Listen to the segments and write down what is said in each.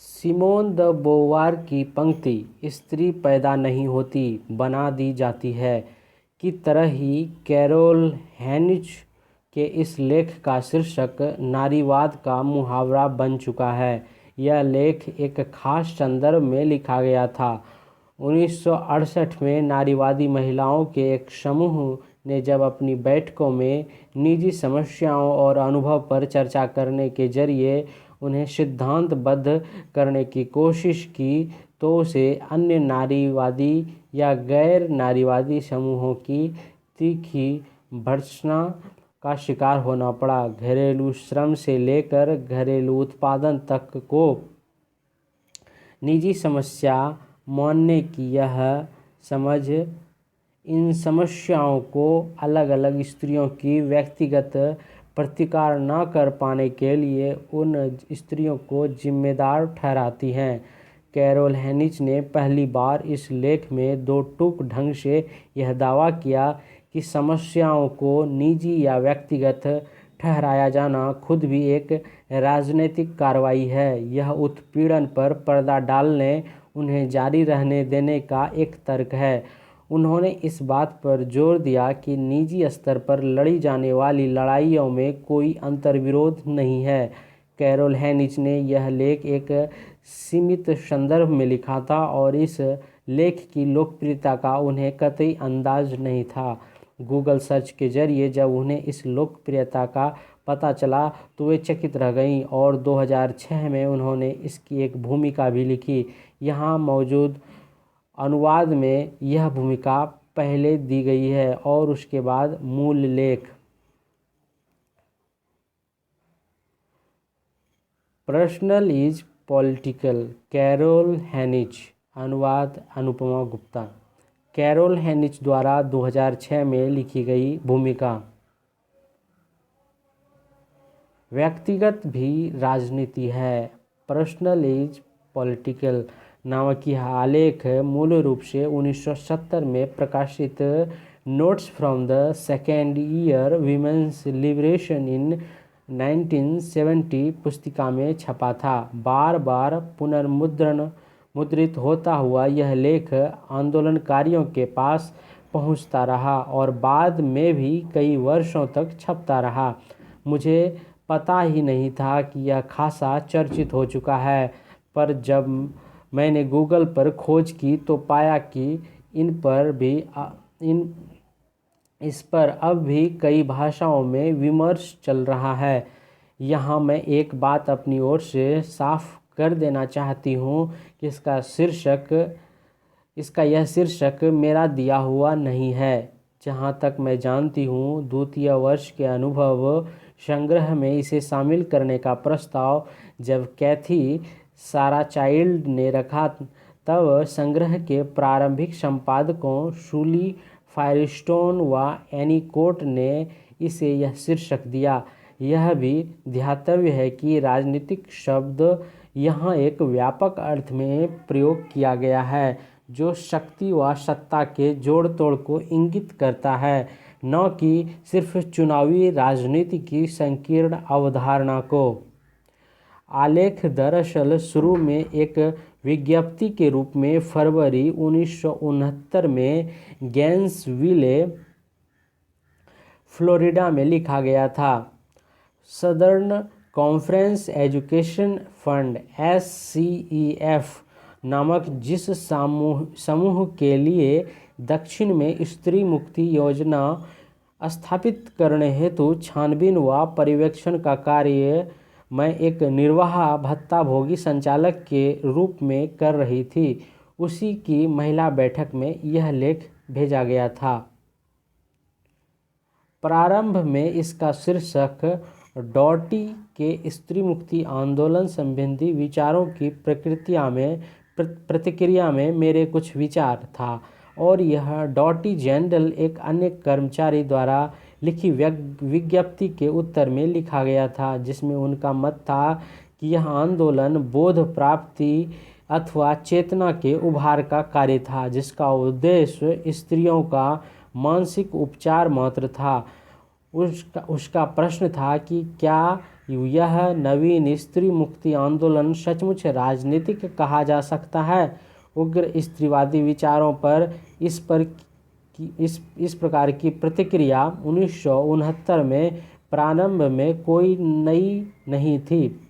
Simone de बोवार की पंक्ति "स्त्री पैदा नहीं होती, बना दी जाती है" की तरह ही कैरोल हेनिच के इस लेख का शीर्षक नारीवाद का मुहावरा बन चुका है। यह लेख एक खास संदर्भ में लिखा गया था। 1968 में नारीवादी महिलाओं के एक समूह ने जब अपनी बैठकों में निजी समस्याओं और अनुभव पर चर्चा करने के जरिए उन्हें सिद्धांतबद्ध करने की कोशिश की तो उसे अन्य नारीवादी या गैर नारीवादी समूहों की तीखी भर्त्सना का शिकार होना पड़ा। घरेलू श्रम से लेकर घरेलू उत्पादन तक को निजी समस्या मानने की यह समझ इन समस्याओं को अलग अलग स्त्रियों की व्यक्तिगत प्रतिकार न कर पाने के लिए उन स्त्रियों को जिम्मेदार ठहराती हैं। कैरोल हेनिच ने पहली बार इस लेख में दो टूक ढंग से यह दावा किया कि समस्याओं को निजी या व्यक्तिगत ठहराया जाना खुद भी एक राजनीतिक कार्रवाई है। यह उत्पीड़न पर पर्दा डालने, उन्हें जारी रहने देने का एक तर्क है। उन्होंने इस बात पर जोर दिया कि निजी स्तर पर लड़ी जाने वाली लड़ाइयों में कोई अंतर्विरोध नहीं है। कैरोल हेनिच ने यह लेख एक सीमित संदर्भ में लिखा था और इस लेख की लोकप्रियता का उन्हें कतई अंदाज नहीं था। गूगल सर्च के जरिए जब उन्हें इस लोकप्रियता का पता चला तो वे चकित रह गईं और 2006 में उन्होंने इसकी एक भूमिका भी लिखी। यहाँ मौजूद अनुवाद में यह भूमिका पहले दी गई है और उसके बाद मूल लेख। Personal is political, Carol Hanisch. अनुवाद अनुपमा गुप्ता। कैरोल हेनिच द्वारा 2006 में लिखी गई भूमिका। व्यक्तिगत भी राजनीति है। पर्सनल इज पॉलिटिकल नामक यह आलेख मूल रूप से 1970 में प्रकाशित notes from the second year women's liberation in 1970 पुस्तिका में छपा था। बार बार मुद्रित होता हुआ यह लेख आंदोलनकारियों के पास पहुंचता रहा और बाद में भी कई वर्षों तक छपता रहा। मुझे पता ही नहीं था कि यह खासा चर्चित हो चुका है, पर जब मैंने गूगल पर खोज की तो पाया कि इस पर अब भी कई भाषाओं में विमर्श चल रहा है। यहाँ मैं एक बात अपनी ओर से साफ कर देना चाहती हूँ कि इसका यह शीर्षक मेरा दिया हुआ नहीं है। जहाँ तक मैं जानती हूँ, द्वितीय वर्ष के अनुभव संग्रह में इसे शामिल करने का प्रस्ताव जब कैथी साराचाइल्ड ने रखा तब संग्रह के प्रारंभिक संपादकों शूली फायरस्टोन व एनी कोट ने इसे यह शीर्षक दिया। यह भी ध्यातव्य है कि राजनीतिक शब्द यहाँ एक व्यापक अर्थ में प्रयोग किया गया है, जो शक्ति व सत्ता के जोड़ तोड़ को इंगित करता है, न कि सिर्फ चुनावी राजनीति की संकीर्ण अवधारणा को। आलेख दरअसल शुरू में एक विज्ञप्ति के रूप में फरवरी 1969 में गैंसविले, फ्लोरिडा में लिखा गया था। Southern conference education fund (SCEF) नामक जिस समूह के लिए दक्षिण में स्त्री मुक्ति योजना स्थापित करने हेतु छानबीन व पर्यवेक्षण का कार्य मैं एक निर्वाह भत्ताभोगी संचालक के रूप में कर रही थी, उसी की महिला बैठक में यह लेख भेजा गया था। प्रारंभ में इसका शीर्षक डॉटी के स्त्री मुक्ति आंदोलन संबंधी विचारों की प्रतिक्रिया में मेरे कुछ विचार था और यह डॉटी जनरल एक अन्य कर्मचारी द्वारा लिखी विज्ञप्ति के उत्तर में लिखा गया था, जिसमें उनका मत था कि यह आंदोलन बोध प्राप्ति अथवा चेतना के उभार का कार्य था, जिसका उद्देश्य स्त्रियों का मानसिक उपचार मात्र था। उसका प्रश्न था कि क्या यह नवीन स्त्री मुक्ति आंदोलन सचमुच राजनीतिक कहा जा सकता है। उग्र स्त्रीवादी विचारों पर इस प्रकार की प्रतिक्रिया 1969 में प्रारंभ में कोई नई नहीं थी।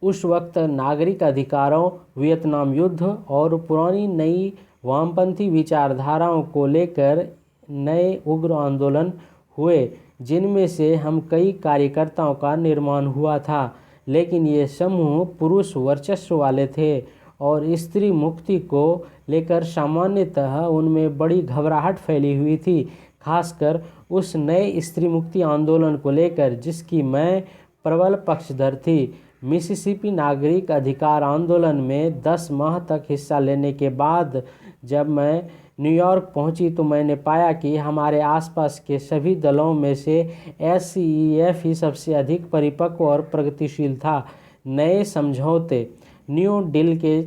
उस वक्त नागरिक अधिकारों, वियतनाम युद्ध और पुरानी नई वामपंथी विचारधाराओं को लेकर नए उग्र आंदोलन हुए, जिनमें से हम कई कार्यकर्ताओं का निर्माण हुआ था, लेकिन ये समूह पुरुष वर्चस्व वाले थे और स्त्री मुक्ति को लेकर सामान्यतः उनमें बड़ी घबराहट फैली हुई थी, खासकर उस नए स्त्री मुक्ति आंदोलन को लेकर जिसकी मैं प्रबल पक्षधर थी। मिसिसिपी नागरिक अधिकार आंदोलन में 10 माह तक हिस्सा लेने के बाद जब मैं न्यूयॉर्क पहुंची तो मैंने पाया कि हमारे आसपास के सभी दलों में से SCEF ही सबसे अधिक परिपक्व और प्रगतिशील था। नए समझौते न्यू डील के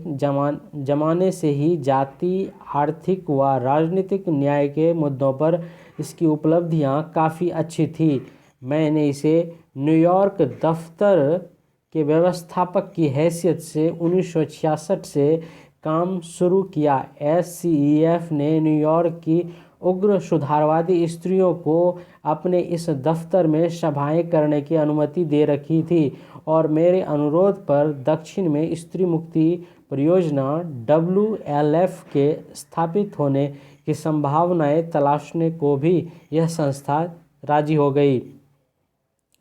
जमाने से ही जाति, आर्थिक व राजनीतिक न्याय के मुद्दों पर इसकी उपलब्धियां काफ़ी अच्छी थी। मैंने इसे न्यूयॉर्क दफ्तर के व्यवस्थापक की हैसियत से 1966 से काम शुरू किया। SCEF ने न्यूयॉर्क की उग्र सुधारवादी स्त्रियों को अपने इस दफ्तर में सभाएं करने की अनुमति दे रखी थी और मेरे अनुरोध पर दक्षिण में स्त्री मुक्ति परियोजना WLF के स्थापित होने की संभावनाएं तलाशने को भी यह संस्था राजी हो गई।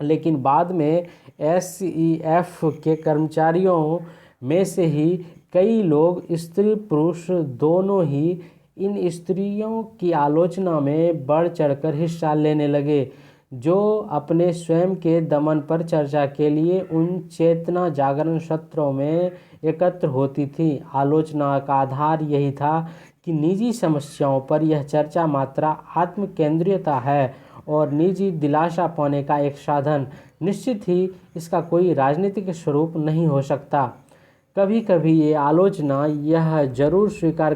लेकिन बाद में SCEF के कर्मचारियों में से ही कई लोग स्त्री पुरुष दोनों ही इन स्त्रियों की आलोचना में बढ़ चढ़कर हिस्सा लेने लगे, जो अपने स्वयं के दमन पर चर्चा के लिए उन चेतना जागरण सत्रों में एकत्र होती थी। आलोचना का आधार यही था कि निजी समस्याओं पर यह चर्चा मात्र आत्म केंद्रियता है और निजी दिलासा पाने का एक साधन। निश्चित ही इसका कोई राजनीतिक स्वरूप नहीं हो सकता। कभी कभी ये आलोचना यह जरूर स्वीकार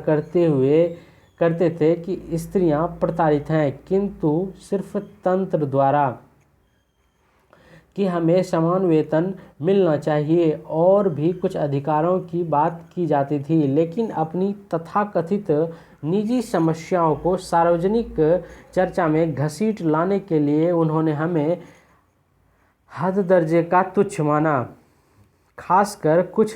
करते थे कि स्त्रियां प्रताड़ित हैं, किंतु सिर्फ तंत्र द्वारा, कि हमें समान वेतन मिलना चाहिए और भी कुछ अधिकारों की बात की जाती थी। लेकिन अपनी तथाकथित निजी समस्याओं को सार्वजनिक चर्चा में घसीट लाने के लिए उन्होंने हमें हद दर्जे का तुच्छ माना। खासकर कुछ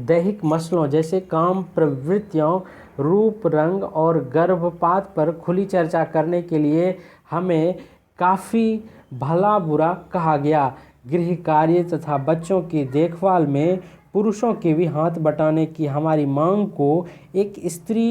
दैहिक मसलों जैसे काम प्रवृत्तियों, रूप, रंग और गर्भपात पर खुली चर्चा करने के लिए हमें काफ़ी भला बुरा कहा गया। गृह कार्य तथा बच्चों की देखभाल में पुरुषों के भी हाथ बटाने की हमारी मांग को एक स्त्री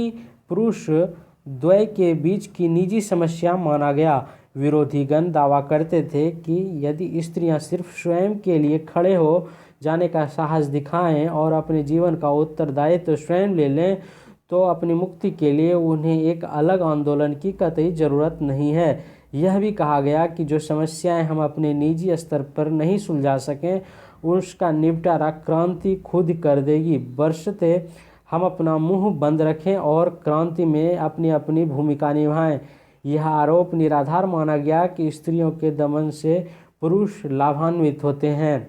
पुरुष द्वय के बीच की निजी समस्या माना गया। विरोधीगण दावा करते थे कि यदि स्त्रियां सिर्फ स्वयं के लिए खड़े हो जाने का साहस दिखाएं और अपने जीवन का उत्तरदायित्व स्वयं ले लें तो अपनी मुक्ति के लिए उन्हें एक अलग आंदोलन की कतई ज़रूरत नहीं है। यह भी कहा गया कि जो समस्याएं हम अपने निजी स्तर पर नहीं सुलझा सकें उसका निपटारा क्रांति खुद कर देगी, बशर्ते हम अपना मुंह बंद रखें और क्रांति में अपनी अपनी भूमिका निभाएं। यह आरोप निराधार माना गया कि स्त्रियों के दमन से पुरुष लाभान्वित होते हैं,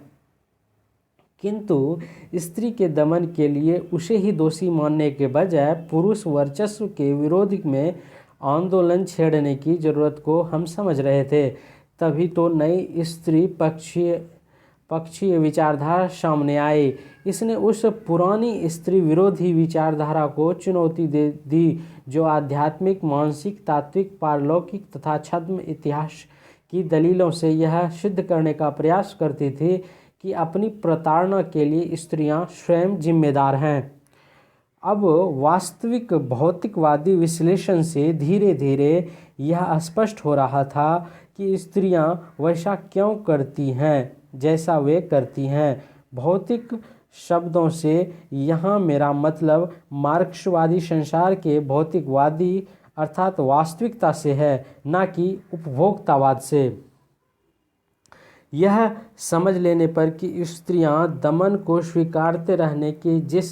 किंतु स्त्री के दमन के लिए उसे ही दोषी मानने के बजाय पुरुष वर्चस्व के विरोध में आंदोलन छेड़ने की जरूरत को हम समझ रहे थे। तभी तो नई स्त्री पक्षीय विचारधारा सामने आई। इसने उस पुरानी स्त्री विरोधी विचारधारा को चुनौती दे दी जो आध्यात्मिक, मानसिक, तात्विक, पारलौकिक तथा छद्म इतिहास की दलीलों से यह सिद्ध करने का प्रयास करती थी कि अपनी प्रताड़ना के लिए स्त्रियां स्वयं जिम्मेदार हैं। अब वास्तविक भौतिकवादी विश्लेषण से धीरे धीरे यह स्पष्ट हो रहा था कि स्त्रियां वैसा क्यों करती हैं जैसा वे करती हैं। भौतिक शब्दों से यहाँ मेरा मतलब मार्क्सवादी संसार के भौतिकवादी अर्थात वास्तविकता से है, न कि उपभोक्तावाद से। यह समझ लेने पर कि स्त्रियां दमन को स्वीकारते रहने की जिस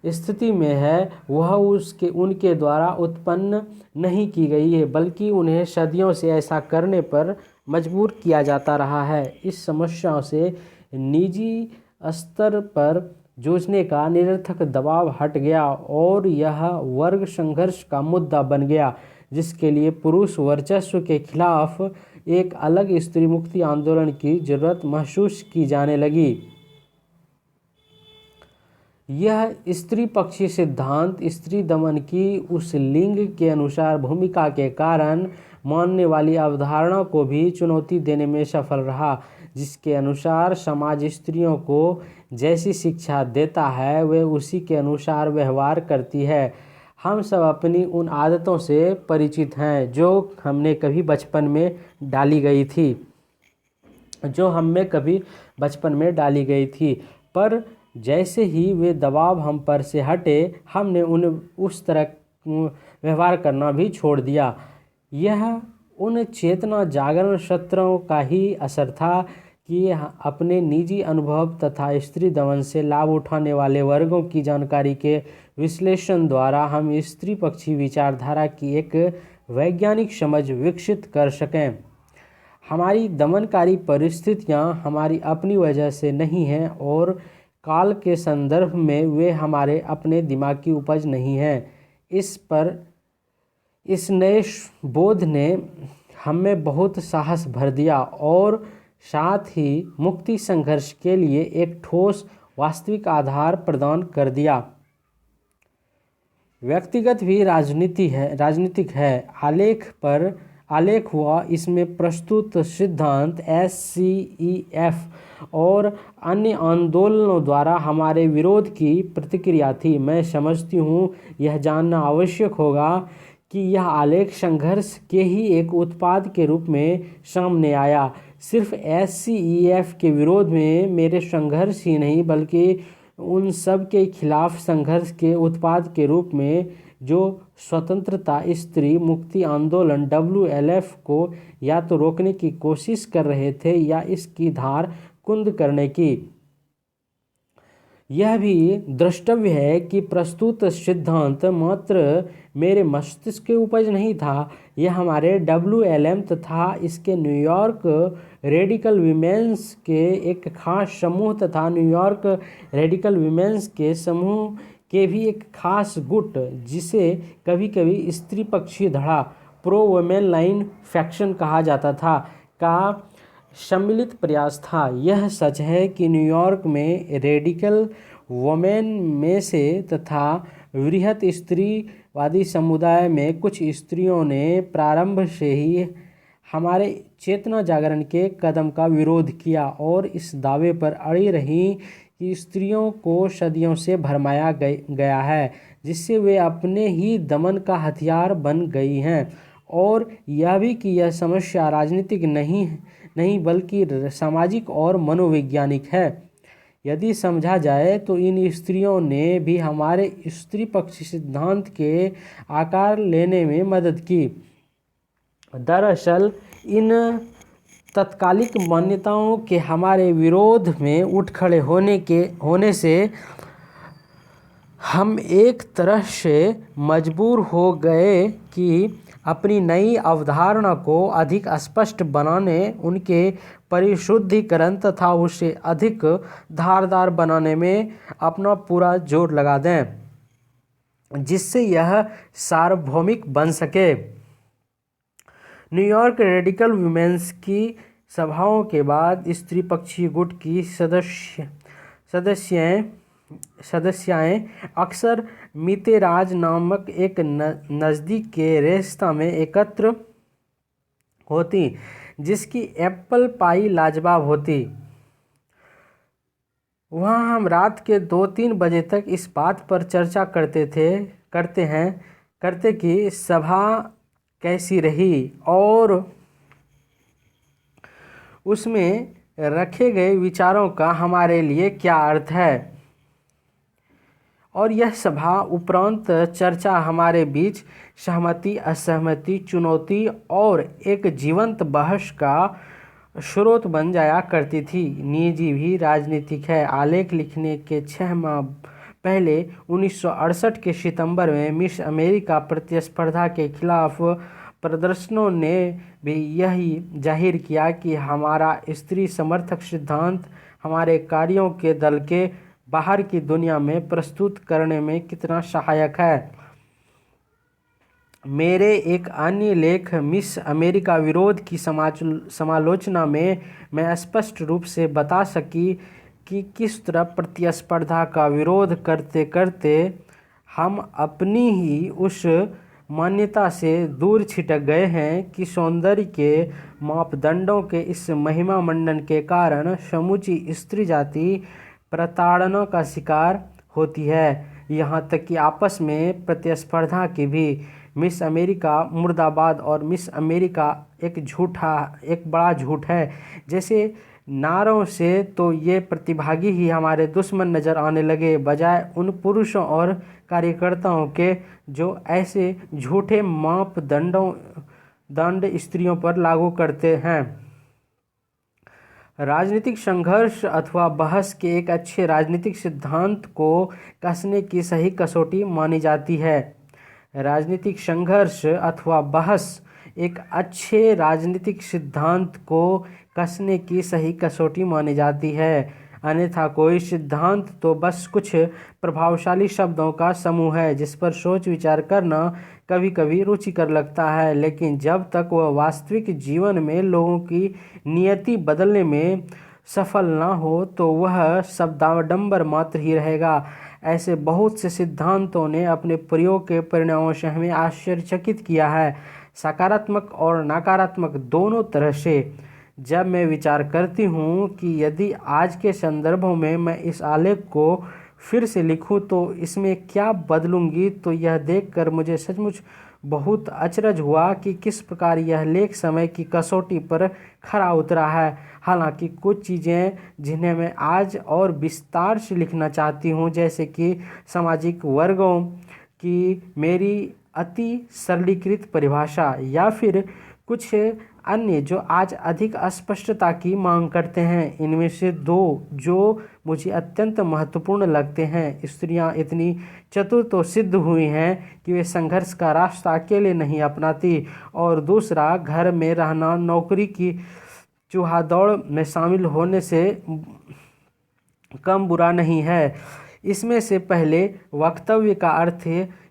स्थिति में है वह उनके द्वारा उत्पन्न नहीं की गई है, बल्कि उन्हें सदियों से ऐसा करने पर मजबूर किया जाता रहा है। इस समस्याओं से निजी स्तर पर जूझने का निरर्थक दबाव हट गया और यह वर्ग संघर्ष का मुद्दा बन गया, जिसके लिए पुरुष वर्चस्व के खिलाफ एक अलग स्त्री मुक्ति आंदोलन की जरूरत महसूस की जाने लगी। यह स्त्री पक्षी सिद्धांत स्त्री दमन की उस लिंग के अनुसार भूमिका के कारण मानने वाली अवधारणा को भी चुनौती देने में सफल रहा, जिसके अनुसार समाज स्त्रियों को जैसी शिक्षा देता है वे उसी के अनुसार व्यवहार करती है। हम सब अपनी उन आदतों से परिचित हैं जो हमने कभी बचपन में डाली गई थी, पर जैसे ही वे दबाव हम पर से हटे हमने उस तरह व्यवहार करना भी छोड़ दिया। यह उन चेतना जागरण सत्रों का ही असर था कि अपने निजी अनुभव तथा स्त्री दमन से लाभ उठाने वाले वर्गों की जानकारी के विश्लेषण द्वारा हम स्त्री पक्षी विचारधारा की एक वैज्ञानिक समझ विकसित कर सकें। हमारी दमनकारी परिस्थितियां हमारी अपनी वजह से नहीं हैं और काल के संदर्भ में वे हमारे अपने दिमाग की उपज नहीं हैं। इस नए बोध ने हमें बहुत साहस भर दिया और साथ ही मुक्ति संघर्ष के लिए एक ठोस वास्तविक आधार प्रदान कर दिया। व्यक्तिगत भी राजनीतिक है। आलेख हुआ इसमें प्रस्तुत सिद्धांत SCEF और अन्य आंदोलनों द्वारा हमारे विरोध की प्रतिक्रिया थी। मैं समझती हूँ यह जानना आवश्यक होगा कि यह आलेख संघर्ष के ही एक उत्पाद के रूप में सामने आया। सिर्फ SCEF के विरोध में मेरे संघर्ष ही नहीं बल्कि उन सब के खिलाफ संघर्ष के उत्पाद के रूप में जो स्वतंत्रता स्त्री मुक्ति आंदोलन WLF को या तो रोकने की कोशिश कर रहे थे या इसकी धार कुंद करने की। यह भी द्रष्टव्य है कि प्रस्तुत सिद्धांत मात्र मेरे मस्तिष्क के उपज नहीं था, यह हमारे WLM तथा इसके न्यूयॉर्क रेडिकल विमेंस के एक खास समूह तथा न्यूयॉर्क रेडिकल विमेंस के समूह के भी एक खास गुट, जिसे कभी कभी स्त्री पक्षी धड़ा प्रो वुमेन लाइन फैक्शन कहा जाता था, का सम्मिलित प्रयास था। यह सच है कि न्यूयॉर्क में रेडिकल वुमेन में से तथा वृहत स्त्रीवादी समुदाय में कुछ स्त्रियों ने प्रारंभ से ही हमारे चेतना जागरण के कदम का विरोध किया और इस दावे पर अड़ी रही कि स्त्रियों को सदियों से भरमाया गया है, जिससे वे अपने ही दमन का हथियार बन गई हैं, और यह भी कि यह समस्या राजनीतिक नहीं बल्कि सामाजिक और मनोवैज्ञानिक है। यदि समझा जाए तो इन स्त्रियों ने भी हमारे स्त्री पक्षी सिद्धांत के आकार लेने में मदद की। दरअसल इन तत्कालिक मान्यताओं के हमारे विरोध में उठ खड़े होने से हम एक तरह से मजबूर हो गए कि अपनी नई अवधारणा को अधिक स्पष्ट बनाने, उनके परिशुद्धीकरण तथा उसे अधिक धारदार बनाने में अपना पूरा जोर लगा दें, जिससे यह सार्वभौमिक बन सके। न्यूयॉर्क रेडिकल वुमेन्स की सभाओं के बाद स्त्री पक्षी गुट की सदस्याएं अक्सर मितेराज नामक एक नज़दीक के रेस्तरां में एकत्र होती, जिसकी एप्पल पाई लाजवाब होती। वहाँ हम रात के 2-3 बजे तक इस बात पर चर्चा करते कि सभा कैसी रही और उसमें रखे गए विचारों का हमारे लिए क्या अर्थ है। और यह सभा उपरांत चर्चा हमारे बीच सहमति, असहमति, चुनौती और एक जीवंत बहस का स्रोत बन जाया करती थी। निजी भी राजनीतिक है। आलेख लिखने के 6 माह पहले 1968 के सितंबर में मिस अमेरिका प्रतिस्पर्धा के खिलाफ प्रदर्शनों ने भी यही जाहिर किया कि हमारा स्त्री समर्थक सिद्धांत हमारे कार्यों के दल के बाहर की दुनिया में प्रस्तुत करने में कितना सहायक है। मेरे एक अन्य लेख मिस अमेरिका विरोध की समालोचना में मैं स्पष्ट रूप से बता सकी कि किस तरह प्रतिस्पर्धा का विरोध करते करते हम अपनी ही उस मान्यता से दूर छिटक गए हैं कि सौंदर्य के मापदंडों के इस महिमा मंडन के कारण समूची स्त्री जाति प्रताड़ना का शिकार होती है। यहाँ तक कि आपस में प्रतिस्पर्धा की भी। मिस अमेरिका मुर्दाबाद और मिस अमेरिका एक बड़ा झूठ है। जैसे नारों से तो ये प्रतिभागी ही हमारे दुश्मन नज़र आने लगे, बजाय उन पुरुषों और कार्यकर्ताओं के जो ऐसे झूठे दंड स्त्रियों पर लागू करते हैं। राजनीतिक संघर्ष अथवा बहस के एक अच्छे राजनीतिक सिद्धांत को कसने की सही कसौटी मानी जाती है। राजनीतिक संघर्ष अथवा बहस एक अच्छे राजनीतिक सिद्धांत को कसने की सही कसौटी मानी जाती है। अन्यथा कोई सिद्धांत तो बस कुछ प्रभावशाली शब्दों का समूह है जिस पर सोच विचार करना कभी कभी रुचिकर लगता है, लेकिन जब तक वह वास्तविक जीवन में लोगों की नियति बदलने में सफल ना हो तो वह शब्दाडंबर मात्र ही रहेगा। ऐसे बहुत से सिद्धांतों ने अपने प्रयोग के परिणामों से हमें आश्चर्यचकित किया है, सकारात्मक और नकारात्मक दोनों तरह से। जब मैं विचार करती हूँ कि यदि आज के संदर्भों में मैं इस आलेख को फिर से लिखूँ तो इसमें क्या बदलूँगी, तो यह देखकर मुझे सचमुच बहुत अचरज हुआ कि किस प्रकार यह लेख समय की कसौटी पर खरा उतरा है। हालांकि कुछ चीज़ें जिन्हें मैं आज और विस्तार से लिखना चाहती हूँ, जैसे कि सामाजिक वर्गों की मेरी अति सरलीकृत परिभाषा या फिर कुछ अन्य जो आज अधिक अस्पष्टता की मांग करते हैं, इनमें से दो जो मुझे अत्यंत महत्वपूर्ण लगते हैं। स्त्रियां इतनी चतुर तो सिद्ध हुई हैं कि वे संघर्ष का रास्ता अकेले नहीं अपनाती, और दूसरा घर में रहना नौकरी की चूहादौड़ में शामिल होने से कम बुरा नहीं है। इसमें से पहले वक्तव्य का अर्थ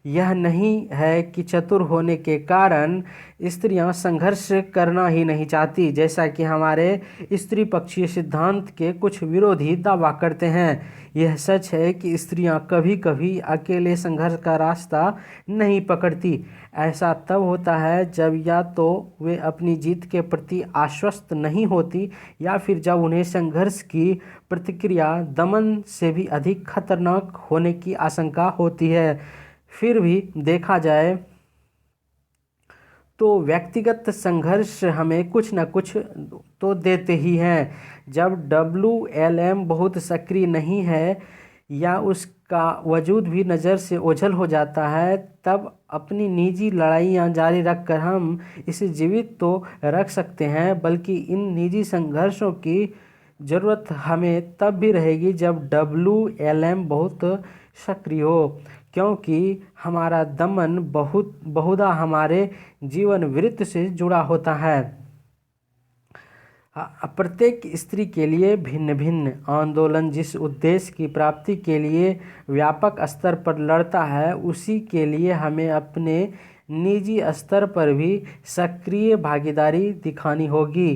यह नहीं है कि चतुर होने के कारण स्त्रियां संघर्ष करना ही नहीं चाहती, जैसा कि हमारे स्त्री पक्षीय सिद्धांत के कुछ विरोधी दावा करते हैं। यह सच है कि स्त्रियां कभी कभी अकेले संघर्ष का रास्ता नहीं पकड़ती। ऐसा तब होता है जब या तो वे अपनी जीत के प्रति आश्वस्त नहीं होती या फिर जब उन्हें संघर्ष की प्रतिक्रिया दमन से भी अधिक खतरनाक होने की आशंका होती है। फिर भी देखा जाए तो व्यक्तिगत संघर्ष हमें कुछ न कुछ तो देते ही हैं। जब WLM बहुत सक्रिय नहीं है या उसका वजूद भी नज़र से ओझल हो जाता है, तब अपनी निजी लड़ाइयाँ जारी रखकर हम इसे जीवित तो रख सकते हैं, बल्कि इन निजी संघर्षों की ज़रूरत हमें तब भी रहेगी जब WLM बहुत सक्रिय हो, क्योंकि हमारा दमन बहुधा हमारे जीवन वृत्त से जुड़ा होता है। प्रत्येक स्त्री के लिए भिन्न भिन्न आंदोलन जिस उद्देश्य की प्राप्ति के लिए व्यापक स्तर पर लड़ता है, उसी के लिए हमें अपने निजी स्तर पर भी सक्रिय भागीदारी दिखानी होगी।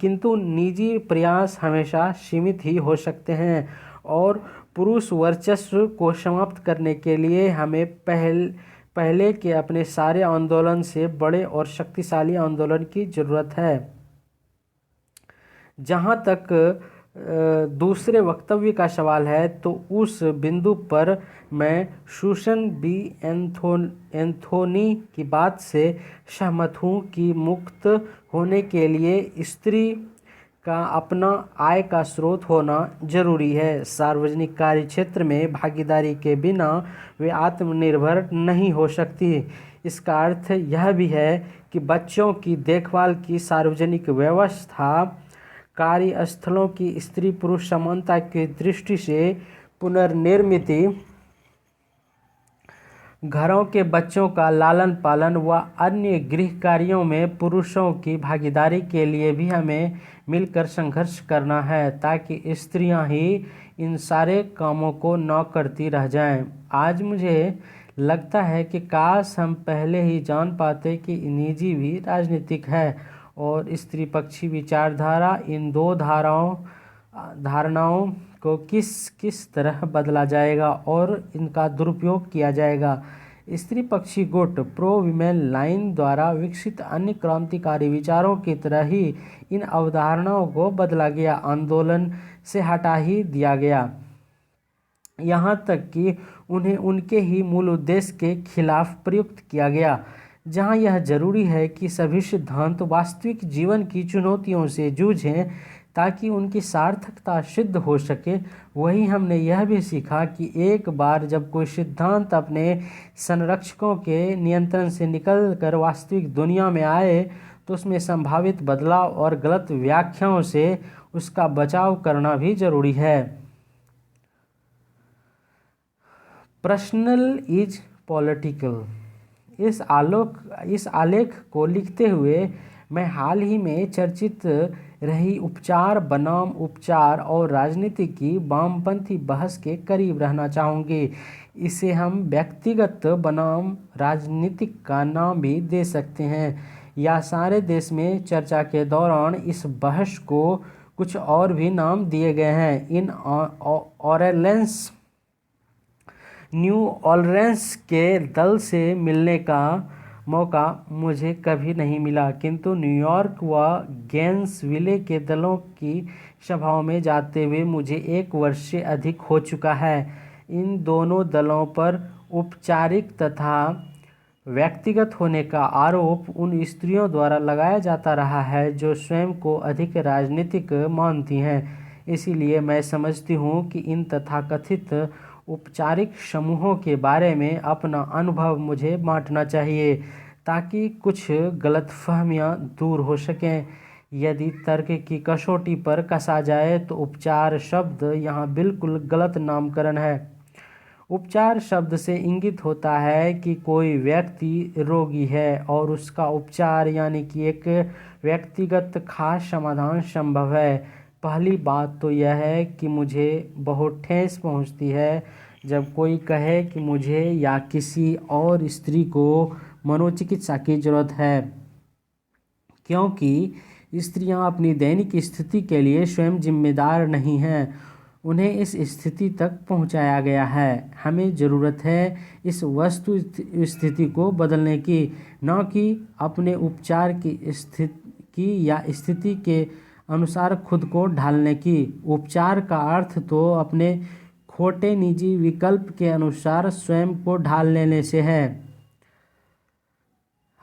किंतु निजी प्रयास हमेशा सीमित ही हो सकते हैं, और पुरुष वर्चस्व को समाप्त करने के लिए हमें पहले के अपने सारे आंदोलन से बड़े और शक्तिशाली आंदोलन की ज़रूरत है। जहाँ तक दूसरे वक्तव्य का सवाल है, तो उस बिंदु पर मैं सूसन बी एंथोनी की बात से सहमत हूँ कि मुक्त होने के लिए स्त्री का अपना आय का स्रोत होना जरूरी है। सार्वजनिक कार्य क्षेत्र में भागीदारी के बिना वे आत्मनिर्भर नहीं हो सकती। इसका अर्थ यह भी है कि बच्चों की देखभाल की सार्वजनिक व्यवस्था, कार्यस्थलों की स्त्री पुरुष समानता की दृष्टि से पुनर्निर्मित घरों के बच्चों का लालन पालन व अन्य गृह कार्यों में पुरुषों की भागीदारी के लिए भी हमें मिलकर संघर्ष करना है, ताकि स्त्रियां ही इन सारे कामों को न करती रह जाएं। आज मुझे लगता है कि काश हम पहले ही जान पाते कि निजी भी राजनीतिक है और स्त्री पक्षी विचारधारा इन दो धारणाओं को किस किस तरह बदला जाएगा और इनका दुरुपयोग किया जाएगा। स्त्री पक्षी गुट प्रो वीमेन लाइन द्वारा विकसित अन्य क्रांतिकारी विचारों की तरह ही इन अवधारणाओं को बदला गया, आंदोलन से हटा ही दिया गया, यहाँ तक कि उन्हें उनके ही मूल उद्देश्य के खिलाफ प्रयुक्त किया गया। जहाँ यह जरूरी है कि सभी सिद्धांत वास्तविक जीवन की चुनौतियों से जूझें ताकि उनकी सार्थकता सिद्ध हो सके, वहीं हमने यह भी सीखा कि एक बार जब कोई सिद्धांत अपने संरक्षकों के नियंत्रण से निकलकर वास्तविक दुनिया में आए तो उसमें संभावित बदलाव और गलत व्याख्याओं से उसका बचाव करना भी जरूरी है। Personal is political. इस आलेख को लिखते हुए मैं हाल ही में चर्चित रही उपचार बनाम उपचार और राजनीति की वामपंथी बहस के करीब रहना चाहूँगी। इसे हम व्यक्तिगत बनाम राजनीतिक का नाम भी दे सकते हैं, या सारे देश में चर्चा के दौरान इस बहस को कुछ और भी नाम दिए गए हैं। इन ऑरेलेंस न्यू ऑर्लिन्स के दल से मिलने का मौका मुझे कभी नहीं मिला, किंतु न्यूयॉर्क व गैंसविले के दलों की सभाओं में जाते हुए मुझे 1 वर्ष से अधिक हो चुका है। इन दोनों दलों पर औपचारिक तथा व्यक्तिगत होने का आरोप उन स्त्रियों द्वारा लगाया जाता रहा है जो स्वयं को अधिक राजनीतिक मानती हैं। इसीलिए मैं समझती हूँ कि इन तथाकथित औपचारिक समूहों के बारे में अपना अनुभव मुझे बांटना चाहिए, ताकि कुछ गलतफहमियां दूर हो सकें। यदि तर्क की कसौटी पर कसा जाए तो उपचार शब्द यहाँ बिल्कुल गलत नामकरण है। उपचार शब्द से इंगित होता है कि कोई व्यक्ति रोगी है और उसका उपचार यानी कि एक व्यक्तिगत खास समाधान संभव है। पहली बात तो यह है कि मुझे बहुत ठेस पहुंचती है जब कोई कहे कि मुझे या किसी और स्त्री को मनोचिकित्सा की जरूरत है, क्योंकि स्त्रियां अपनी दैनिक स्थिति के लिए स्वयं जिम्मेदार नहीं हैं, उन्हें इस स्थिति तक पहुंचाया गया है। हमें ज़रूरत है इस वस्तु स्थिति को बदलने की, न कि अपने उपचार की या स्थिति के अनुसार खुद को ढालने की। उपचार का अर्थ तो अपने खोटे निजी विकल्प के अनुसार स्वयं को ढाल लेने से है।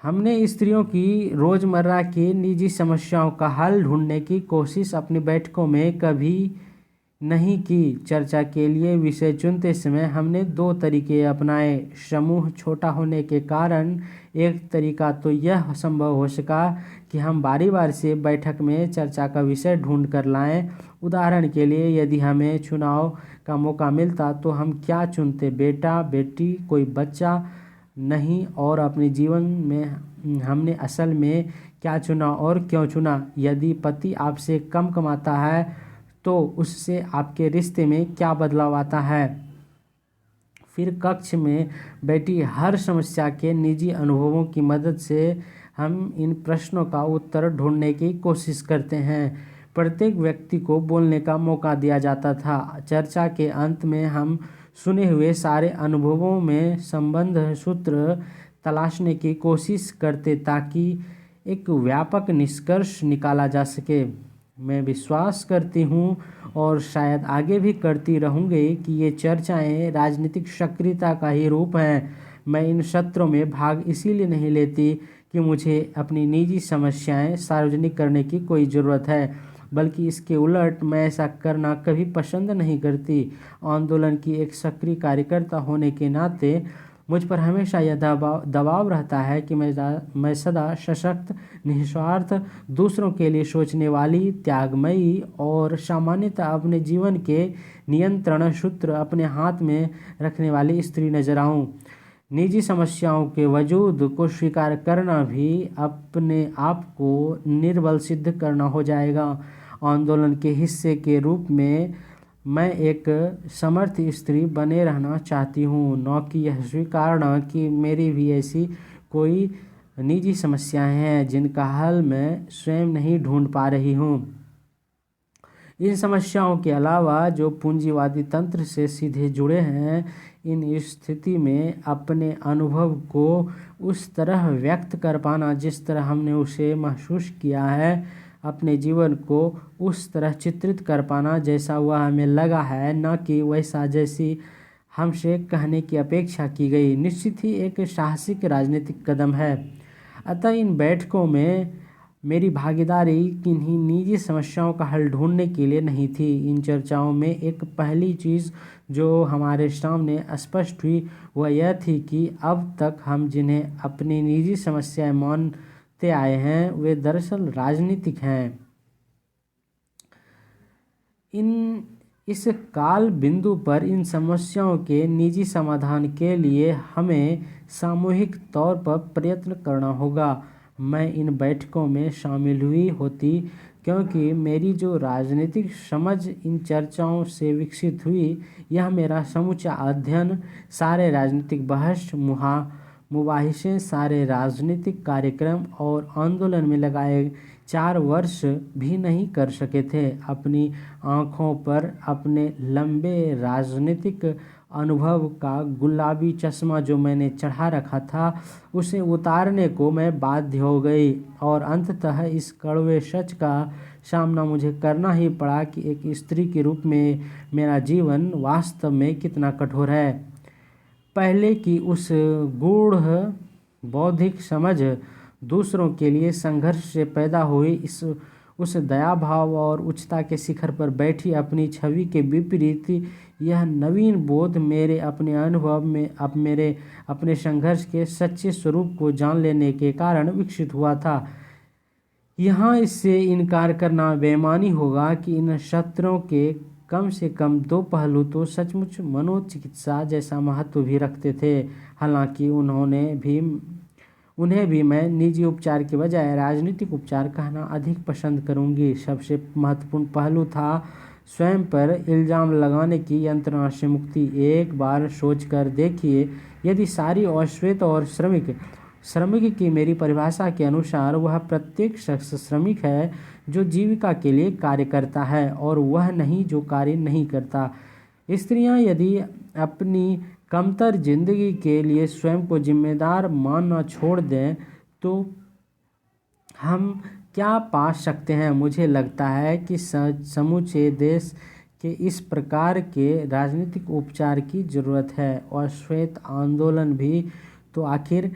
हमने स्त्रियों की रोज़मर्रा की निजी समस्याओं का हल ढूंढने की कोशिश अपनी बैठकों में कभी नहीं की। चर्चा के लिए विषय चुनते समय हमने 2 तरीके अपनाए। समूह छोटा होने के कारण एक तरीका तो यह संभव हो सका कि हम बारी बारी से बैठक में चर्चा का विषय ढूंढ कर लाएं। उदाहरण के लिए, यदि हमें चुनाव का मौका मिलता तो हम क्या चुनते, बेटा, बेटी, कोई बच्चा नहीं, और अपने जीवन में हमने असल में क्या चुना और क्यों चुना। यदि पति आपसे कम कमाता है तो उससे आपके रिश्ते में क्या बदलाव आता है। फिर कक्ष में बैठी हर समस्या के निजी अनुभवों की मदद से हम इन प्रश्नों का उत्तर ढूंढने की कोशिश करते हैं। प्रत्येक व्यक्ति को बोलने का मौका दिया जाता था। चर्चा के अंत में हम सुने हुए सारे अनुभवों में संबंध सूत्र तलाशने की कोशिश करते ताकि एक व्यापक निष्कर्ष निकाला जा सके। मैं विश्वास करती हूँ और शायद आगे भी करती रहूँगी कि ये चर्चाएं राजनीतिक सक्रियता का ही रूप हैं। मैं इन सत्रों में भाग इसीलिए नहीं लेती कि मुझे अपनी निजी समस्याएं सार्वजनिक करने की कोई ज़रूरत है, बल्कि इसके उलट मैं ऐसा करना कभी पसंद नहीं करती। आंदोलन की एक सक्रिय कार्यकर्ता होने के नाते मुझ पर हमेशा यह दबाव रहता है कि मैं सदा सशक्त, निस्वार्थ, दूसरों के लिए सोचने वाली, त्यागमयी और सामान्यतः अपने जीवन के नियंत्रण सूत्र अपने हाथ में रखने वाली स्त्री नजर आऊं। निजी समस्याओं के वजूद को स्वीकार करना भी अपने आप को निर्बल सिद्ध करना हो जाएगा। आंदोलन के हिस्से के रूप में मैं एक समर्थ स्त्री बने रहना चाहती हूँ, न कि यह स्वीकारना कि मेरी भी ऐसी कोई निजी समस्याएं हैं जिनका हल मैं स्वयं नहीं ढूंढ पा रही हूँ। इन समस्याओं के अलावा जो पूंजीवादी तंत्र से सीधे जुड़े हैं, इन स्थिति में अपने अनुभव को उस तरह व्यक्त कर पाना जिस तरह हमने उसे महसूस किया है, अपने जीवन को उस तरह चित्रित कर पाना जैसा वह हमें लगा है, न कि वैसा जैसी हमसे कहने की अपेक्षा की गई, निश्चित ही एक साहसिक राजनीतिक कदम है। अतः इन बैठकों में मेरी भागीदारी किन्हीं निजी समस्याओं का हल ढूंढने के लिए नहीं थी। इन चर्चाओं में एक पहली चीज़ जो हमारे सामने स्पष्ट हुई वह यह थी कि अब तक हम जिन्हें अपनी निजी समस्याएं मानते आए हैं वे दरअसल राजनीतिक हैं। इस काल बिंदु पर इन समस्याओं के निजी समाधान के लिए हमें सामूहिक तौर पर प्रयत्न करना होगा। मैं इन बैठकों में शामिल हुई होती क्योंकि मेरी जो राजनीतिक समझ इन चर्चाओं से विकसित हुई, यह मेरा समूचा अध्ययन, सारे राजनीतिक बहस मुबाहिसे, सारे राजनीतिक कार्यक्रम और आंदोलन में लगाए 4 वर्ष भी नहीं कर सके थे। अपनी आँखों पर अपने लंबे राजनीतिक अनुभव का गुलाबी चश्मा जो मैंने चढ़ा रखा था, उसे उतारने को मैं बाध्य हो गई और अंततः इस कड़वे सच का सामना मुझे करना ही पड़ा कि एक स्त्री के रूप में मेरा जीवन वास्तव में कितना कठोर है। पहले की उस गूढ़ बौद्धिक समझ, दूसरों के लिए संघर्ष से पैदा हुई उस दया भाव और उच्चता के शिखर पर बैठी अपनी छवि के विपरीत यह नवीन बोध मेरे अपने अनुभव में मेरे अपने संघर्ष के सच्चे स्वरूप को जान लेने के कारण विकसित हुआ था। यहाँ इससे इनकार करना बेईमानी होगा कि इन सत्रों के कम से कम 2 पहलू तो सचमुच मनोचिकित्सा जैसा महत्व भी रखते थे। हालांकि उन्हें भी मैं निजी उपचार के बजाय राजनीतिक उपचार कहना अधिक पसंद करूंगी। सबसे महत्वपूर्ण पहलू था स्वयं पर इल्ज़ाम लगाने की यंत्रणा से मुक्ति। एक बार सोचकर देखिए, यदि सारी अश्वेत और श्रमिक की मेरी परिभाषा के अनुसार वह प्रत्येक शख्स श्रमिक है जो जीविका के लिए कार्य करता है और वह नहीं जो कार्य नहीं करता। स्त्रियां यदि अपनी कमतर जिंदगी के लिए स्वयं को जिम्मेदार मानना छोड़ दें तो हम क्या पा सकते हैं? मुझे लगता है कि समूचे देश के इस प्रकार के राजनीतिक उपचार की ज़रूरत है और श्वेत आंदोलन भी तो आखिर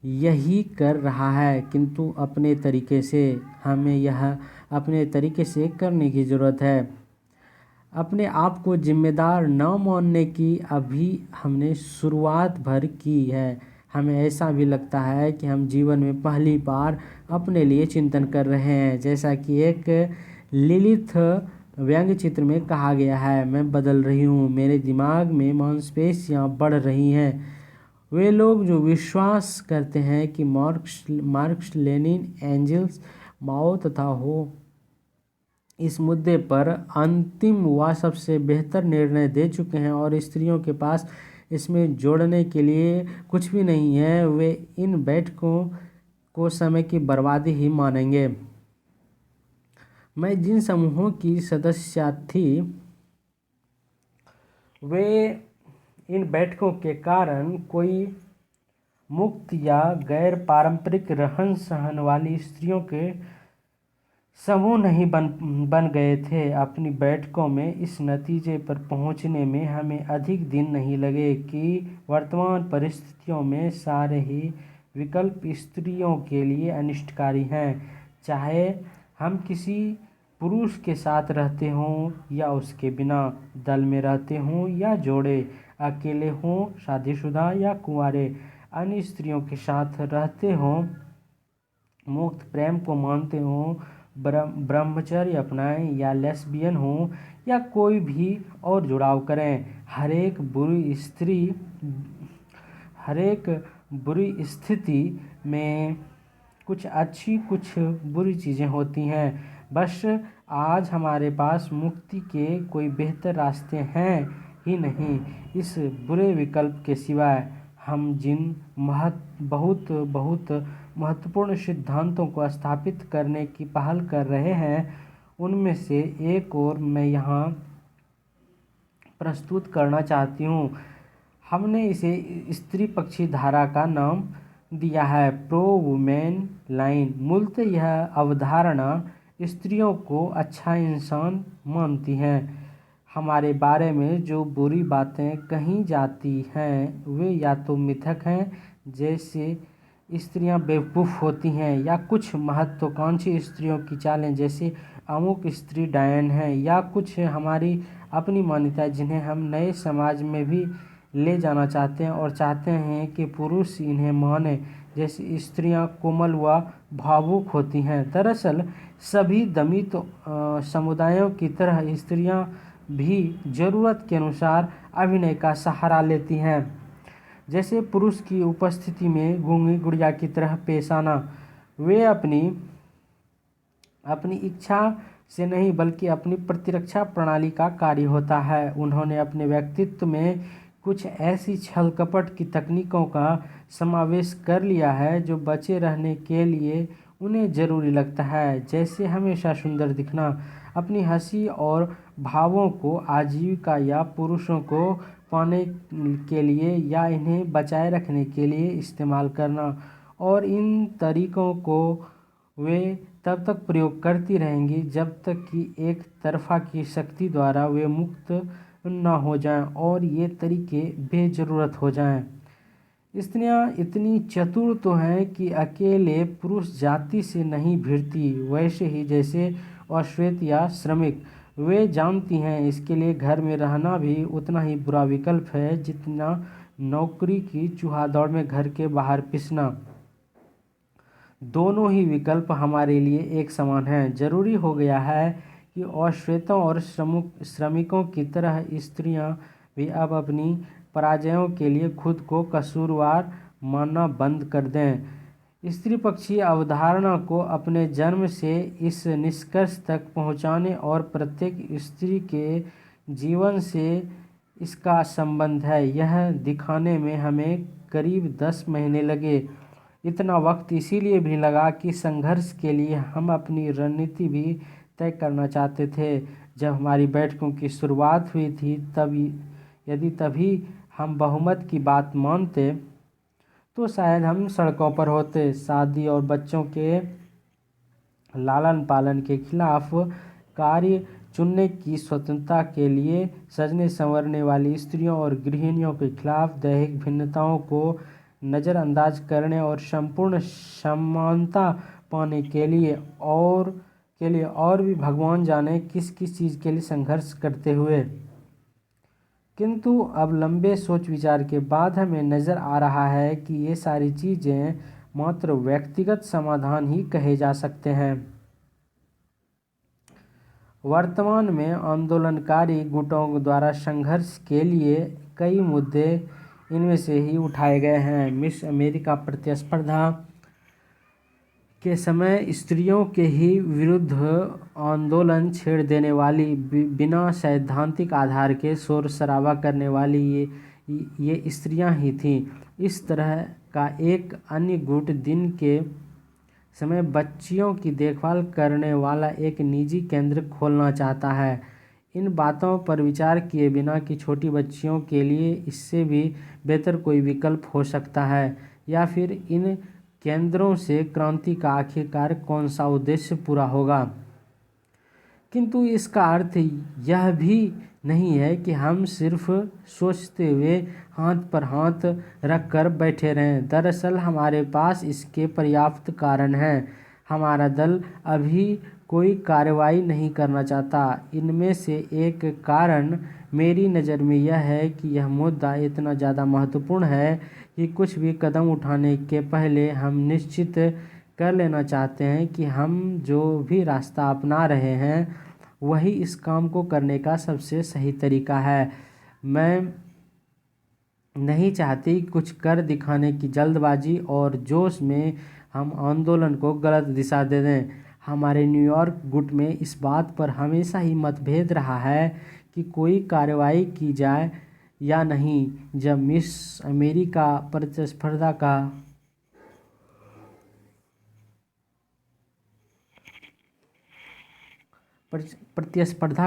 यही कर रहा है, किंतु अपने तरीके से। हमें यह अपने तरीके से करने की ज़रूरत है। अपने आप को जिम्मेदार न मानने की अभी हमने शुरुआत भर की है। हमें ऐसा भी लगता है कि हम जीवन में पहली बार अपने लिए चिंतन कर रहे हैं, जैसा कि एक लिलिथ व्यंग्य चित्र में कहा गया है, मैं बदल रही हूँ, मेरे दिमाग में मांसपेशियाँ बढ़ रही हैं। वे लोग जो विश्वास करते हैं कि मार्क्स, लेनिन, एंजेल्स, माओ तथा हो इस मुद्दे पर अंतिम व सबसे बेहतर निर्णय दे चुके हैं और स्त्रियों के पास इसमें जोड़ने के लिए कुछ भी नहीं है, वे इन बैठकों को समय की बर्बादी ही मानेंगे। मैं जिन समूहों की सदस्य थी वे इन बैठकों के कारण कोई मुक्त या गैर पारंपरिक रहन सहन वाली स्त्रियों के समूह नहीं बन गए थे। अपनी बैठकों में इस नतीजे पर पहुंचने में हमें अधिक दिन नहीं लगे कि वर्तमान परिस्थितियों में सारे ही विकल्प स्त्रियों के लिए अनिष्टकारी हैं, चाहे हम किसी पुरुष के साथ रहते हों या उसके बिना, दल में रहते हों या जोड़े, अकेले हों, शादीशुदा या कुंवारे, अन्य स्त्रियों के साथ रहते हों, मुक्त प्रेम को मानते हों, ब्रह्मचर्य अपनाएं या लेस्बियन हों या कोई भी और जुड़ाव करें। हर एक बुरी स्थिति में कुछ अच्छी कुछ बुरी चीज़ें होती हैं। बस आज हमारे पास मुक्ति के कोई बेहतर रास्ते हैं ही नहीं। इस बुरे विकल्प के सिवाय हम जिन बहुत बहुत महत्वपूर्ण सिद्धांतों को स्थापित करने की पहल कर रहे हैं, उनमें से एक और मैं यहाँ प्रस्तुत करना चाहती हूँ। हमने इसे स्त्री पक्षी धारा का नाम दिया है, प्रो वुमेन लाइन। मूलतः यह अवधारणा स्त्रियों को अच्छा इंसान मानती है। हमारे बारे में जो बुरी बातें कही जाती हैं वे या तो मिथक हैं, जैसे स्त्रियां बेवकूफ़ होती हैं, या कुछ महत्वाकांक्षी स्त्रियों की चालें जैसे अमुक स्त्री डायन है, या कुछ हमारी अपनी मान्यताएं जिन्हें हम नए समाज में भी ले जाना चाहते हैं और चाहते हैं कि पुरुष इन्हें माने, जैसे स्त्रियां कोमल व भावुक होती हैं। दरअसल सभी दमित समुदायों की तरह स्त्रियां भी ज़रूरत के अनुसार अभिनय का सहारा लेती हैं, जैसे पुरुष की उपस्थिति में गूंगी गुड़िया की तरह पेश आना। वे अपनी इच्छा से नहीं बल्कि अपनी प्रतिरक्षा प्रणाली का कार्य होता है। उन्होंने अपने व्यक्तित्व में कुछ ऐसी छल कपट की तकनीकों का समावेश कर लिया है जो बचे रहने के लिए उन्हें ज़रूरी लगता है, जैसे हमेशा सुंदर दिखना, अपनी हंसी और भावों को आजीविका या पुरुषों को पाने के लिए या इन्हें बचाए रखने के लिए इस्तेमाल करना। और इन तरीकों को वे तब तक प्रयोग करती रहेंगी जब तक कि एक तरफा की शक्ति द्वारा वे मुक्त न हो जाएं और ये तरीके बेज़रूरत हो जाएं। स्त्रियां इतनी चतुर तो हैं कि अकेले पुरुष जाति से नहीं भिड़ती, वैसे ही जैसे अश्वेत या श्रमिक। वे जानती हैं इसके लिए घर में रहना भी उतना ही बुरा विकल्प है जितना नौकरी की चूहादौड़ में घर के बाहर पिसना। दोनों ही विकल्प हमारे लिए एक समान हैं। जरूरी हो गया है कि अश्वेतों और श्रमिकों की तरह स्त्रियां भी अब अपनी पराजयों के लिए खुद को कसूरवार मानना बंद कर दें। स्त्री पक्षी अवधारणा को अपने जन्म से इस निष्कर्ष तक पहुंचाने और प्रत्येक स्त्री के जीवन से इसका संबंध है, यह दिखाने में हमें करीब 10 महीने लगे। इतना वक्त इसीलिए भी लगा कि संघर्ष के लिए हम अपनी रणनीति भी तय करना चाहते थे। जब हमारी बैठकों की शुरुआत हुई थी तभी हम बहुमत की बात मानते तो शायद हम सड़कों पर होते। शादी और बच्चों के लालन पालन के खिलाफ, कार्य चुनने की स्वतंत्रता के लिए सजने संवरने वाली स्त्रियों और गृहिणियों के खिलाफ, दैहिक भिन्नताओं को नज़रअंदाज करने और संपूर्ण समानता पाने के लिए और भी भगवान जाने किस किस चीज़ के लिए संघर्ष करते हुए। किंतु अब लंबे सोच विचार के बाद हमें नज़र आ रहा है कि ये सारी चीज़ें मात्र व्यक्तिगत समाधान ही कहे जा सकते हैं। वर्तमान में आंदोलनकारी गुटों द्वारा संघर्ष के लिए कई मुद्दे इनमें से ही उठाए गए हैं। मिस अमेरिका प्रतिस्पर्धा के समय स्त्रियों के ही विरुद्ध आंदोलन छेड़ देने वाली, बिना सैद्धांतिक आधार के शोर शराबा करने वाली ये स्त्रियां ही थीं। इस तरह का एक अन्य गुट दिन के समय बच्चियों की देखभाल करने वाला एक निजी केंद्र खोलना चाहता है। इन बातों पर विचार किए बिना कि छोटी बच्चियों के लिए इससे भी बेहतर कोई विकल्प हो सकता है, या फिर इन केंद्रों से क्रांति का आखिरकार कौन सा उद्देश्य पूरा होगा। किंतु इसका अर्थ यह भी नहीं है कि हम सिर्फ सोचते हुए हाथ पर हाथ रखकर बैठे रहें। दरअसल हमारे पास इसके पर्याप्त कारण हैं। हमारा दल अभी कोई कार्रवाई नहीं करना चाहता। इनमें से एक कारण मेरी नज़र में यह है कि यह मुद्दा इतना ज़्यादा महत्वपूर्ण है कि कुछ भी कदम उठाने के पहले हम निश्चित कर लेना चाहते हैं कि हम जो भी रास्ता अपना रहे हैं वही इस काम को करने का सबसे सही तरीका है। मैं नहीं चाहती। कुछ कर दिखाने की जल्दबाजी और जोश में हम आंदोलन को गलत दिशा दे दें। हमारे न्यूयॉर्क गुट में इस बात पर हमेशा ही मतभेद रहा है कि कोई कार्रवाई की जाए या नहीं। जब मिस अमेरिका प्रतिस्पर्धा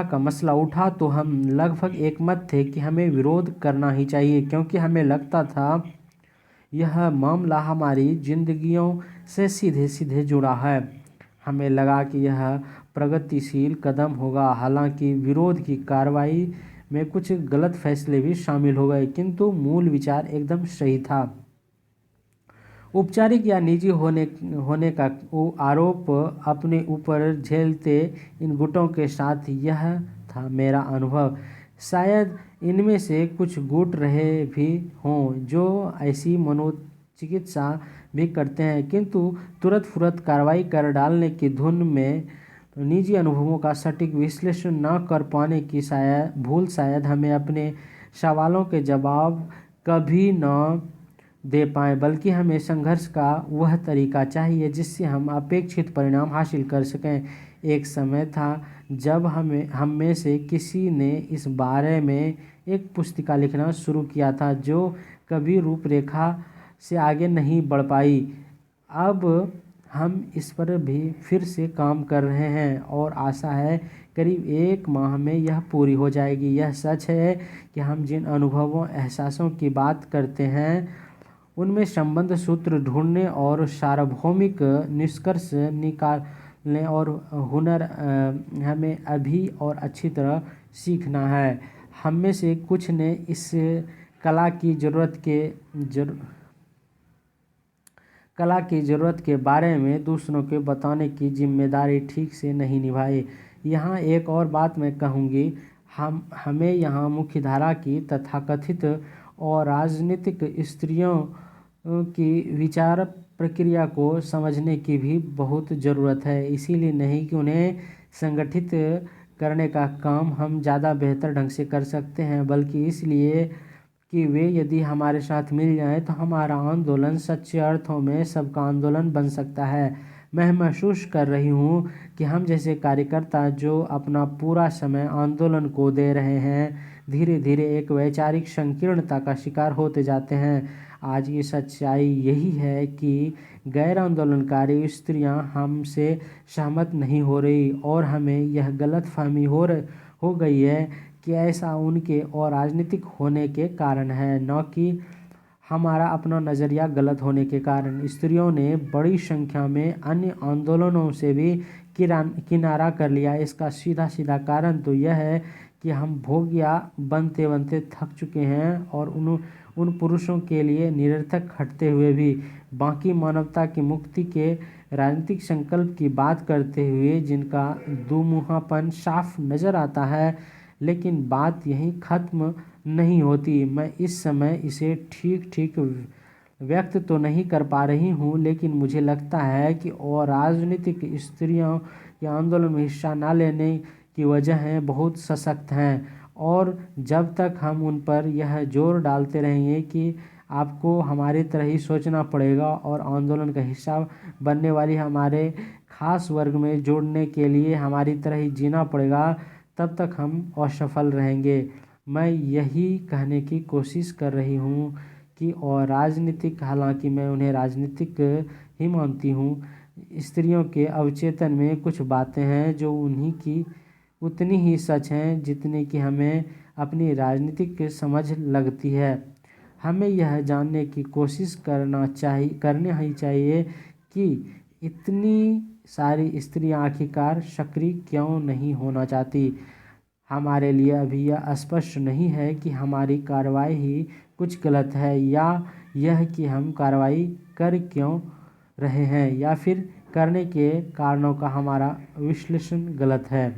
का मसला उठा तो हम लगभग एकमत थे कि हमें विरोध करना ही चाहिए, क्योंकि हमें लगता था यह मामला हमारी जिंदगियों से सीधे सीधे जुड़ा है। हमें लगा कि यह प्रगतिशील कदम होगा। हालांकि विरोध की कार्रवाई में कुछ गलत फैसले भी शामिल हो गए, किंतु मूल विचार एकदम सही था। औपचारिक या निजी होने का आरोप अपने ऊपर झेलते इन गुटों के साथ यह था मेरा अनुभव। शायद इनमें से कुछ गुट रहे भी हों जो ऐसी मनोचिकित्सा भी करते हैं, किंतु तुरंत फुरत कार्रवाई कर डालने की धुन में निजी अनुभवों का सटीक विश्लेषण न कर पाने की शायद हमें अपने सवालों के जवाब कभी न दे पाए, बल्कि हमें संघर्ष का वह तरीका चाहिए जिससे हम अपेक्षित परिणाम हासिल कर सकें। एक समय था जब हम में से किसी ने इस बारे में एक पुस्तिका लिखना शुरू किया था जो कभी रूपरेखा से आगे नहीं बढ़ पाई। अब हम इस पर भी फिर से काम कर रहे हैं और आशा है करीब 1 माह में यह पूरी हो जाएगी। यह सच है कि हम जिन अनुभवों एहसासों की बात करते हैं उनमें संबंध सूत्र ढूंढने और सार्वभौमिक निष्कर्ष निकालने और हुनर हमें अभी और अच्छी तरह सीखना है। हम में से कुछ ने इस कला की ज़रूरत के बारे में दूसरों को बताने की जिम्मेदारी ठीक से नहीं निभाई। यहाँ एक और बात मैं कहूँगी, हमें यहाँ मुख्यधारा की तथाकथित और राजनीतिक स्त्रियों की विचार प्रक्रिया को समझने की भी बहुत ज़रूरत है। इसीलिए नहीं कि उन्हें संगठित करने का काम हम ज़्यादा बेहतर ढंग से कर सकते हैं, बल्कि इसलिए कि वे यदि हमारे साथ मिल जाएं तो हमारा आंदोलन सच्चे अर्थों में सबका आंदोलन बन सकता है। मैं महसूस कर रही हूँ कि हम जैसे कार्यकर्ता जो अपना पूरा समय आंदोलन को दे रहे हैं, धीरे धीरे एक वैचारिक संकीर्णता का शिकार होते जाते हैं। आज की सच्चाई यही है कि गैर आंदोलनकारी स्त्रियां हमसे सहमत नहीं हो रही और हमें यह गलतफहमी हो गई है कि ऐसा उनके और राजनीतिक होने के कारण है, न कि हमारा अपना नज़रिया गलत होने के कारण। स्त्रियों ने बड़ी संख्या में अन्य आंदोलनों से भी किनारा कर लिया। इसका सीधा सीधा कारण तो यह है कि हम भोगिया बनते बनते थक चुके हैं और उन पुरुषों के लिए निरर्थक हटते हुए भी बाकी मानवता की मुक्ति के राजनीतिक संकल्प की बात करते हुए जिनका दुमुहापन साफ नज़र आता है, लेकिन बात यहीं ख़त्म नहीं होती। मैं इस समय इसे ठीक व्यक्त तो नहीं कर पा रही हूँ, लेकिन मुझे लगता है कि और राजनीतिक स्त्रियों के आंदोलन में हिस्सा न लेने की वजहें बहुत सशक्त हैं, और जब तक हम उन पर यह जोर डालते रहेंगे कि आपको हमारी तरह ही सोचना पड़ेगा और आंदोलन का हिस्सा बनने वाली हमारे खास वर्ग में जोड़ने के लिए हमारी तरह ही जीना पड़ेगा, तब तक हम असफल रहेंगे। मैं यही कहने की कोशिश कर रही हूँ कि और राजनीतिक, हालांकि मैं उन्हें राजनीतिक ही मानती हूँ, स्त्रियों के अवचेतन में कुछ बातें हैं जो उन्हीं की उतनी ही सच हैं जितनी कि हमें अपनी राजनीतिक समझ लगती है। हमें यह जानने की कोशिश करनी ही चाहिए कि इतनी सारी स्त्रियां आखिरकार सक्रिय क्यों नहीं होना चाहती। हमारे लिए अभी यह स्पष्ट नहीं है कि हमारी कार्रवाई ही कुछ गलत है, या यह कि हम कार्रवाई कर क्यों रहे हैं, या फिर करने के कारणों का हमारा विश्लेषण गलत है।